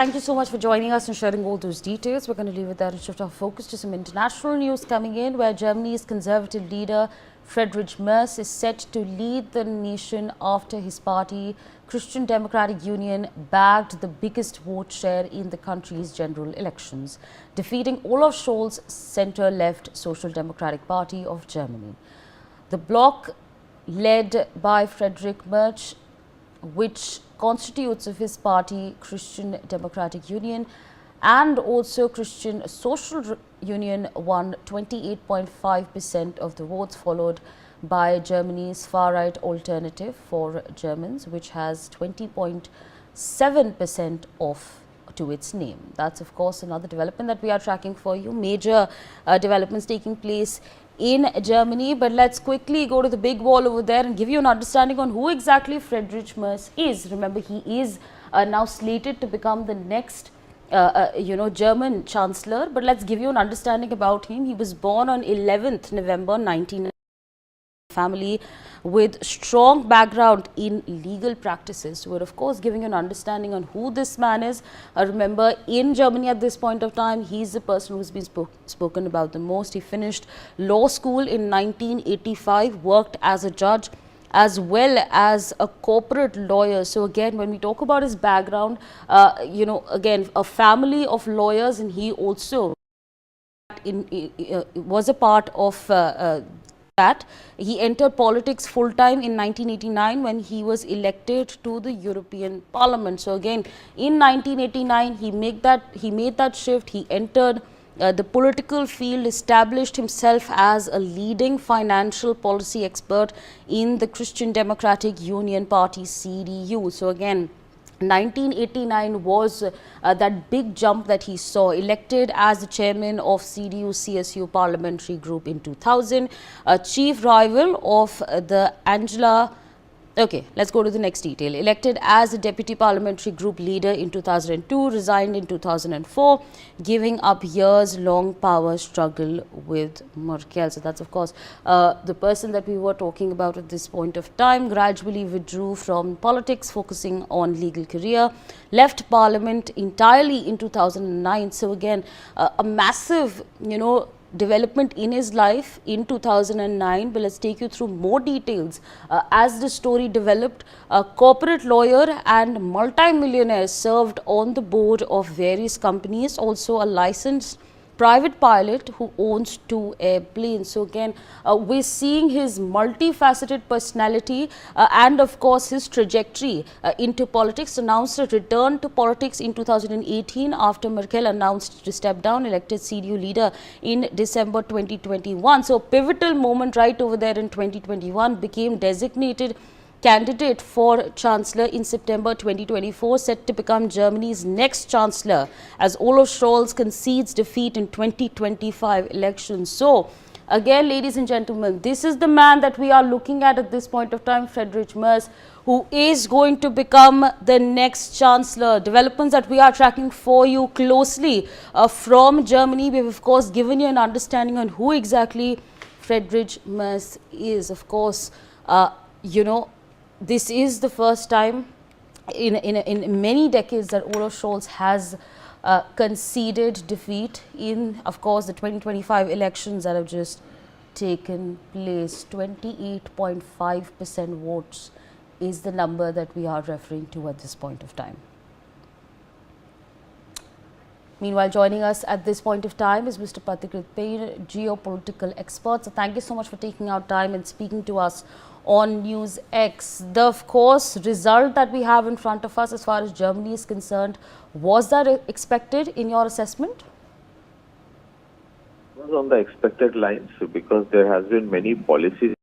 Thank you so much for joining us and sharing all those details. We're going to leave it there and shift our focus to some international news coming in, where Germany's conservative leader Friedrich Merz is set to lead the nation after his party, Christian Democratic Union, bagged the biggest vote share in the country's general elections, defeating Olaf Scholz' center-left Social Democratic Party of Germany. The bloc, led by Friedrich Merz, which constitutes of his party, Christian Democratic Union, and also Christian Social Union, won 28.5% of the votes, followed by Germany's far-right Alternative for Germans, which has 20.7% of to its name. That's of course another development that we are tracking for you. Major developments taking place in Germany, but let's quickly go to the big wall over there and give you an understanding on who exactly Friedrich Merz is. Remember, he is now slated to become the next German Chancellor, but let's give you an understanding about him. He was born on 11th November 1990. Family with strong background in legal practices. So we're of course giving you an understanding on who this man is. Remember, in Germany at this point of time, he's the person who's been spoken about the most. He finished law school in 1985, worked as a judge as well as a corporate lawyer. So again, when we talk about his background, again, a family of lawyers, and he also was a part of that. He entered politics full-time in 1989 when he was elected to the European Parliament. So again, in 1989, he made that shift. He entered the political field, established himself as a leading financial policy expert in the Christian Democratic Union Party, CDU. So again, 1989 was that big jump that he saw. Elected as the chairman of CDU-CSU parliamentary group in 2000, a chief rival of the Angela. Okay, let's go to the next detail. Elected as a deputy parliamentary group leader in 2002, resigned in 2004, giving up years-long power struggle with Merkel. So that's of course the person that we were talking about at this point of time. Gradually withdrew from politics, focusing on legal career. Left parliament entirely in 2009. So again, a massive, development in his life in 2009, but let's take you through more details. As the story developed, a corporate lawyer and multi-millionaire, served on the board of various companies, also a licensed private pilot who owns 2 airplanes. So again, we're seeing his multifaceted personality and of course his trajectory into politics. Announced a return to politics in 2018 after Merkel announced to step down, elected CDU leader in December 2021. So pivotal moment right over there in 2021, became designated candidate for Chancellor in September 2024, set to become Germany's next Chancellor as Olaf Scholz concedes defeat in 2025 elections. So again, ladies and gentlemen, this is the man that we are looking at this point of time, Friedrich Merz, who is going to become the next Chancellor. Developments that we are tracking for you closely from Germany. We've of course given you an understanding on who exactly Friedrich Merz is. Of course, this is the first time in many decades that Olaf Scholz has conceded defeat in, of course, the 2025 elections that have just taken place. 28.5% votes is the number that we are referring to at this point of time. Meanwhile, joining us at this point of time is Mr. Patikrit Pain, geopolitical expert. So thank you so much for taking out time and speaking to us on News X. The, of course, result that we have in front of us as far as Germany is concerned, was that expected in your assessment? It was on the expected lines, because there has been many policies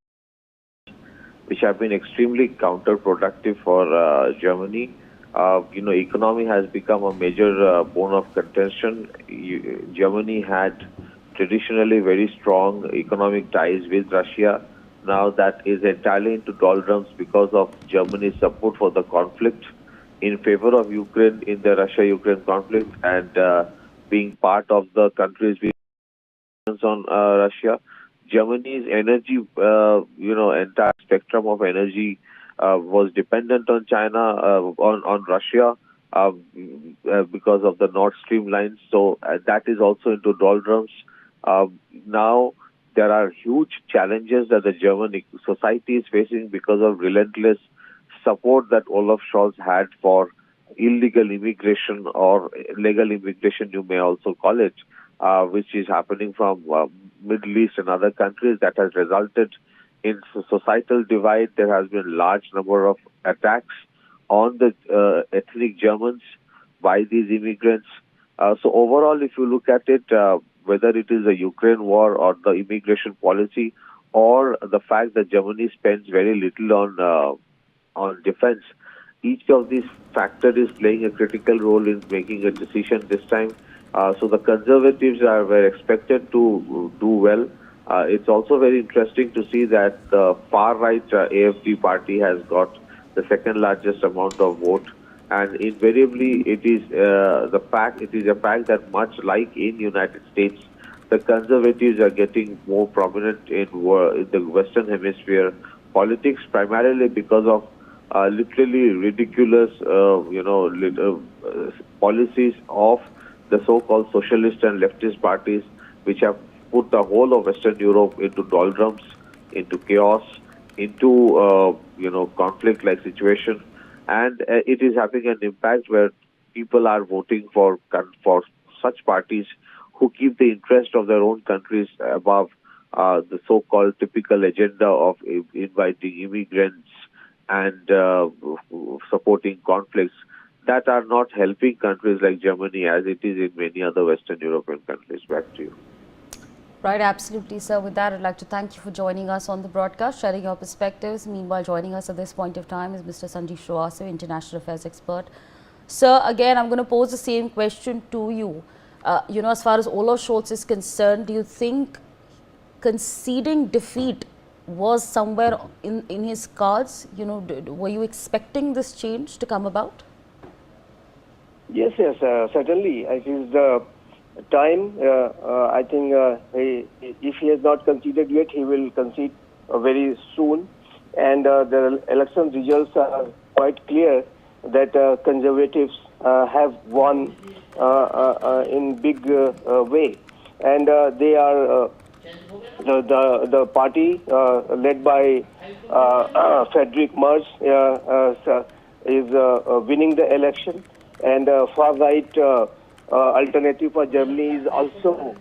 which have been extremely counterproductive for Germany. Economy has become a major bone of contention. Germany had traditionally very strong economic ties with Russia. Now that is entirely into doldrums because of Germany's support for the conflict in favor of Ukraine in the Russia-Ukraine conflict, and being part of the countries with on Russia. Germany's energy, entire spectrum of energy was dependent on China, on Russia. because of the Nord Stream lines. So that is also into doldrums. Now there are huge challenges that the German society is facing because of relentless support that Olaf Scholz had for illegal immigration or legal immigration, you may also call it, which is happening from Middle East and other countries. That has resulted in societal divide. There has been large number of attacks on the ethnic Germans by these immigrants. So overall, if you look at it, whether it is the Ukraine war or the immigration policy or the fact that Germany spends very little on defense, each of these factors is playing a critical role in making a decision this time. So the conservatives were expected to do well. It's also very interesting to see that the far-right AfD party has got the second largest amount of vote, and invariably it is the fact. It is a fact that much like in United States, the conservatives are getting more prominent in the Western Hemisphere politics, primarily because of literally ridiculous, policies of the so-called socialist and leftist parties, which have put the whole of Western Europe into doldrums, into chaos, into conflict-like situation, and it is having an impact where people are voting for such parties who keep the interest of their own countries above the so-called typical agenda of inviting immigrants and supporting conflicts that are not helping countries like Germany as it is in many other Western European countries. Back to you. Right, absolutely, sir. With that, I'd like to thank you for joining us on the broadcast, sharing your perspectives. Meanwhile, joining us at this point of time is Mr. Sanjeev Srivastava, international affairs expert. Sir, again, I'm going to pose the same question to you. As far as Olaf Scholz is concerned, do you think conceding defeat was somewhere in his cards? Were you expecting this change to come about? Yes, certainly. I think the time, I think if he has not conceded yet, he will concede very soon. And the election results are quite clear that conservatives have won in big way. And they are the party led by Friedrich Merz is winning the election. And far-right alternative for Germany is also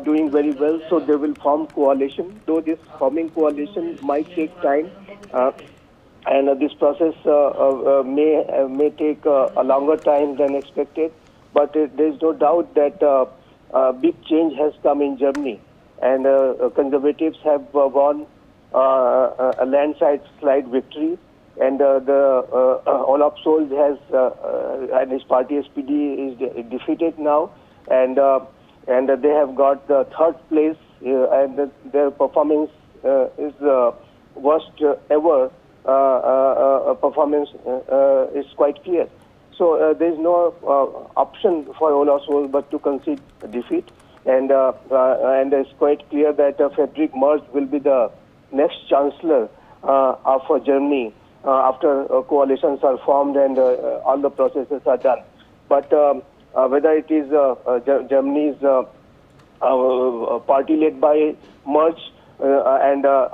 doing very well, so they will form coalition. Though this forming coalition might take time, and this process may take a longer time than expected. But there is no doubt that a big change has come in Germany, and conservatives have won a landslide victory. And Olaf Scholz has and his party SPD is defeated now, and they have got the third place, and their performance is worst ever performance is quite clear. So there is no option for Olaf Scholz but to concede defeat, and it's quite clear that Friedrich Merz will be the next Chancellor for Germany. After coalitions are formed and all the processes are done. But whether it is Germany's party led by Merz and the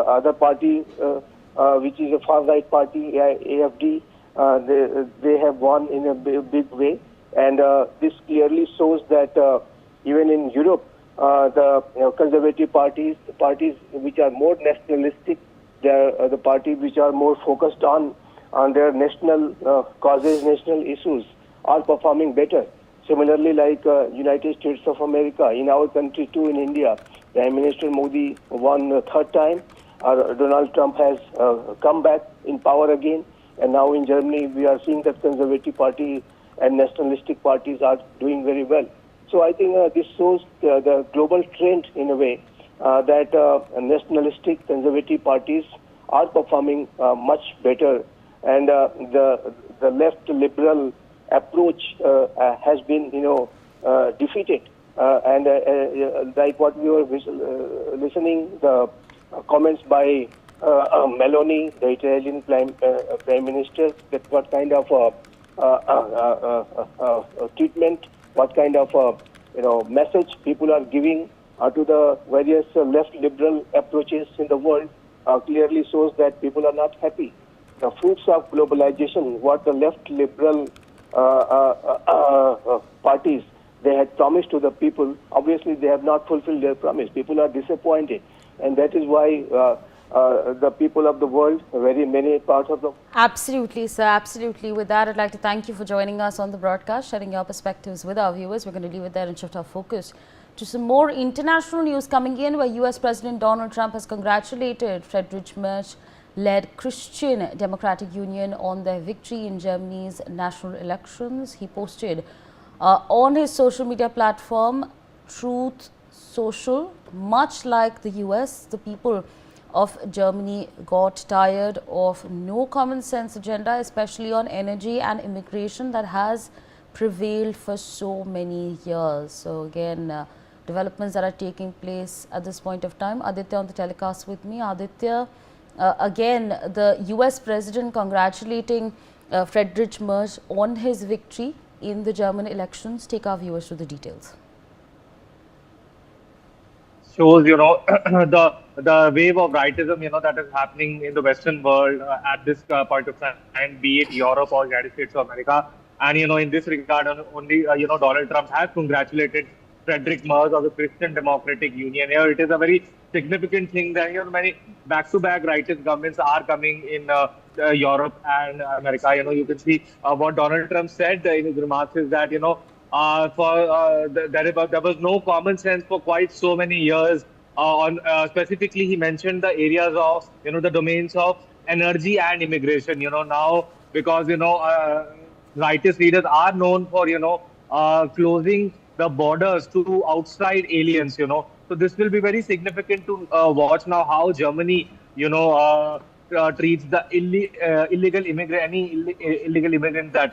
other party, which is a far-right party, AfD, they have won in a big way. And this clearly shows that even in Europe, the conservative parties which are more nationalistic, they are the parties which are more focused on their national causes, national issues, are performing better. Similarly, like United States of America, in our country too, in India, Prime Minister Modi won the third time. Donald Trump has come back in power again. And now in Germany, we are seeing that conservative party and nationalistic parties are doing very well. So I think this shows the global trend in a way. That nationalistic conservative parties are performing much better, and the left liberal approach has been defeated. And like what we were listening, the comments by Meloni, the Italian prime minister, that what kind of treatment, what kind of message people are giving to the various left liberal approaches in the world clearly shows that people are not happy. The fruits of globalization, what the left liberal parties they had promised to the people, obviously they have not fulfilled their promise. People are disappointed, and that is why the people of the world, very many parts of the Absolutely, sir. Absolutely. With that, I'd like to thank you for joining us on the broadcast, sharing your perspectives with our viewers. We're going to leave it there and shift our focus to some more international news coming in, where US President Donald Trump has congratulated Friedrich Merz led Christian Democratic Union on their victory in Germany's national elections. He posted on his social media platform, Truth Social, much like the US, the people of Germany got tired of no common sense agenda, especially on energy and immigration that has prevailed for so many years. So again, developments that are taking place at this point of time. Aditya on the telecast with me. Aditya, again, the US President congratulating Friedrich Merz on his victory in the German elections. Take our viewers to the details. Shows, the wave of rightism, that is happening in the Western world at this point of time, be it Europe or United States of America. And, in this regard, only, Donald Trump has congratulated Friedrich Merz of the Christian Democratic Union. Here, it is a very significant thing that, many back-to-back rightist governments are coming in Europe and America. You can see what Donald Trump said in his remarks is that, there was no common sense for quite so many years. Specifically, he mentioned the areas of, the domains of energy and immigration. Now, because, rightist leaders are known for, closing the borders to outside aliens, So this will be very significant to watch now how Germany, treats the illegal immigrant, illegal immigrants that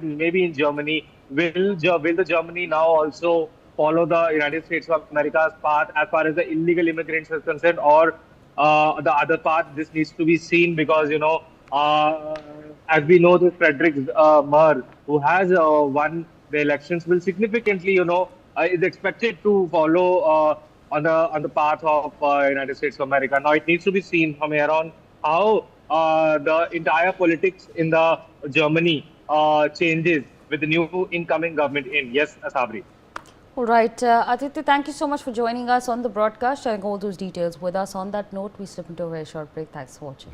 may be in Germany. Will the Germany now also follow the United States of America's path as far as the illegal immigrants is concerned, or the other path? This needs to be seen because as we know, this Friedrich Merz, who has won the elections, will significantly, is expected to follow on the path of United States of America. Now it needs to be seen from here on how the entire politics in the Germany changes with the new incoming government in. Yes, Sabri. All right, Aditya, thank you so much for joining us on the broadcast, sharing all those details with us. On that note, we slip into a very short break. Thanks for watching.